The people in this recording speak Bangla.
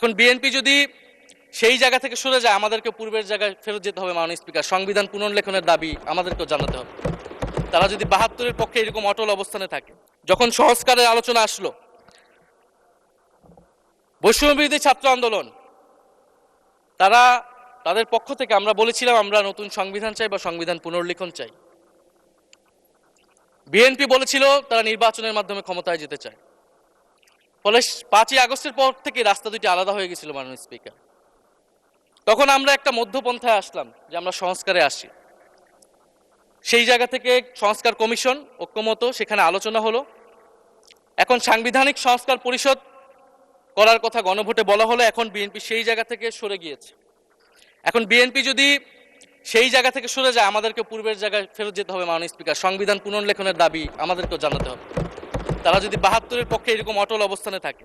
এখন বিএনপি যদি সেই জায়গা থেকে সরে যায়, আমাদেরকে পূর্বের জায়গায় ফেরত যেতে হবে। মাননীয় স্পিকার, সংবিধান পুনর্লেখনের দাবি আমাদেরকেও জানাতে হবে। তারা যদি ৭২-এর পক্ষে এরকম অটল অবস্থানে থাকে। যখন সংস্কারের আলোচনা আসলো, বৈষম্য বিরোধী ছাত্র আন্দোলন তারা তাদের পক্ষ থেকে আমরা বলেছিলাম আমরা নতুন সংবিধান চাই বা সংবিধান পুনর্লিখন চাই। বিএনপি বলেছিল তারা নির্বাচনের মাধ্যমে ক্ষমতায় যেতে চায়। ফলে ৫ই আগস্টের পর থেকে রাস্তা দুটি আলাদা হয়ে গেছিল। মাননীয় স্পিকার, তখন আমরা একটা মধ্যপন্থায় আসলাম যে আমরা সংস্কারে আসি। সেই জায়গা থেকে সংস্কার কমিশন ঐক্যমত, সেখানে আলোচনা হলো। এখন সাংবিধানিক সংস্কার পরিষদ করার কথা গণভোটে বলা হলো। এখন বিএনপি সেই জায়গা থেকে সরে গিয়েছে। এখন বিএনপি যদি সেই জায়গা থেকে সরে যায়, আমাদেরকে পূর্বের জায়গায় ফেরত যেতে হবে। মাননীয় স্পিকার, সংবিধান পুনর্লেখনের দাবি আমাদেরকেও জানাতে হবে। তারা যদি ৭২-এর পক্ষে এরকম অটল অবস্থানে থাকে।